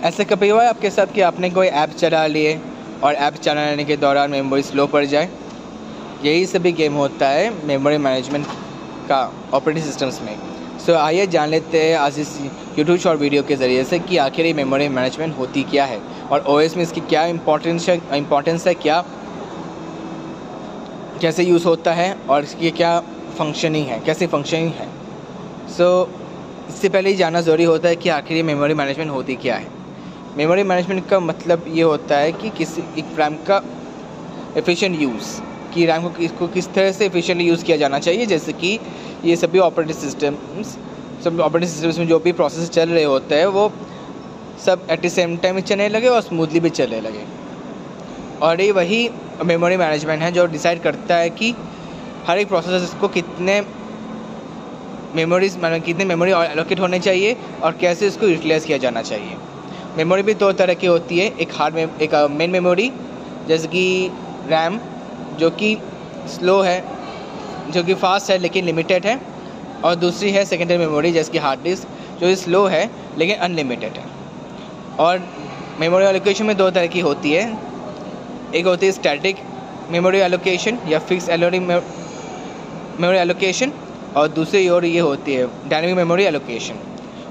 ऐसे कभी हुआ है आपके साथ कि आपने कोई ऐप चला लिए और ऐप चलाने के दौरान मेमोरी स्लो पड़ जाए? यही सभी गेम होता है मेमोरी मैनेजमेंट का ऑपरेटिंग सिस्टम्स में। सो आइए जान लेते हैं आज इस यूट्यूब शॉर्ट वीडियो के ज़रिए से कि आखिर ये मेमोरी मैनेजमेंट होती क्या है और ओएस में इसकी क्या इम्पोर्टेंस है, क्या कैसे यूज़ होता है और इसकी क्या फंक्शनिंग है, कैसे फंक्शनिंग है। इससे पहले ही जानना ज़रूरी होता है कि आखिर ये मेमोरी मैनेजमेंट होती क्या है। मेमोरी मैनेजमेंट का मतलब ये होता है कि किसी एक रैम का एफिशिएंट यूज़, कि रैम को इसको किस तरह से एफिशिएंटली यूज़ किया जाना चाहिए। जैसे कि ये सभी ऑपरेटिंग सिस्टम्स में जो भी प्रोसेस चल रहे होते हैं वो सब एट द सेम टाइम चलने लगे और स्मूथली भी चलने लगे। और ये वही मेमोरी मैनेजमेंट है जो डिसाइड करता है कि हर एक प्रोसेस को कितने मेमोरी एलोकेट होने चाहिए और कैसे इसको यूटिलाइज़ किया जाना चाहिए। मेमोरी भी दो तरह की होती है, एक मेन मेमोरी जैसे कि रैम जो कि स्लो है, जो कि फास्ट है लेकिन लिमिटेड है, और दूसरी है सेकेंडरी मेमोरी जैसे कि हार्ड डिस्क जो स्लो है लेकिन अनलिमिटेड है। और मेमोरी एलोकेशन में दो तरह की होती है, एक होती है स्टैटिक मेमोरी एलोकेशन या फिक्स मेमोरी एलोकेशन, और दूसरी ओर ये होती है डायनेमिक मेमोरी एलोकेशन।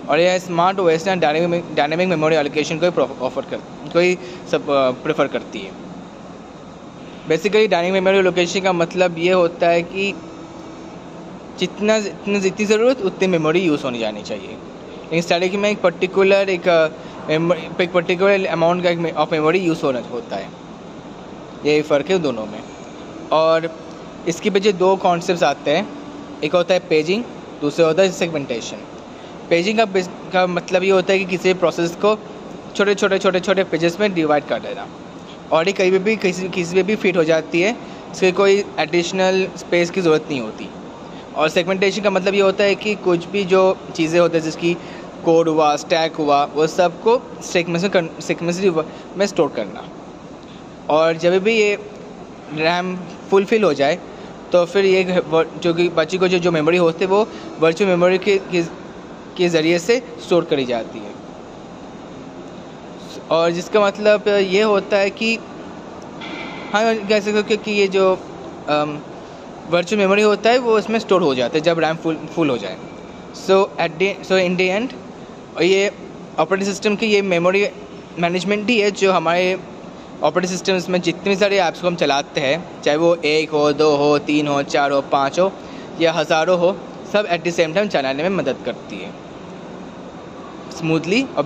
और यह smart OS dynamic memory allocation को प्रेफर करती है। बेसिकली डायनेमिक मेमोरी एलोकेशन का मतलब ये होता है कि जितनी ज़रूरत उतनी मेमोरी यूज़ होनी जानी चाहिए। लेकिन स्टैटिक में एक पर्टिकुलर अमाउंट का ऑफ मेमोरी यूज़ होता है। यही फ़र्क है दोनों में। और इसके पीछे दो कॉन्सेप्ट्स आते हैं, एक होता है पेजिंग, दूसरा होता है सेगमेंटेशन। पेजिंग का मतलब ये होता है कि किसी प्रोसेस को छोटे पेजेस में डिवाइड कर देना और ये कहीं भी किसी पे भी फिट हो जाती है, इसके कोई एडिशनल स्पेस की ज़रूरत नहीं होती। और सेगमेंटेशन का मतलब ये होता है कि कुछ भी जो चीज़ें होती हैं जिसकी कोड हुआ, स्टैक हुआ, वो सब को सीक्वेंस में स्टोर करना। और जब भी ये रैम फुलफिल हो जाए तो फिर ये जो कि बची को जो मेमोरी होती है वो वर्चुअल मेमोरी के ज़रिए से स्टोर करी जाती है। और जिसका मतलब ये होता है कि हाँ कह सकते हो कि ये जो वर्चुअल मेमोरी होता है वो इसमें स्टोर हो जाता है जब रैम फुल हो जाए। सो इन द एंड ये ऑपरेटिंग सिस्टम की ये मेमोरी मैनेजमेंट ही है जो हमारे ऑपरेटिंग सिस्टम्स में जितने सारे ऐप्स को हम चलाते हैं, चाहे वो 1 हो, 2 हो, 3 हो, 4 हो, 5 हो या हज़ारों हो, सब एट द सेम टाइम चलाने में मदद करती है स्मूथली और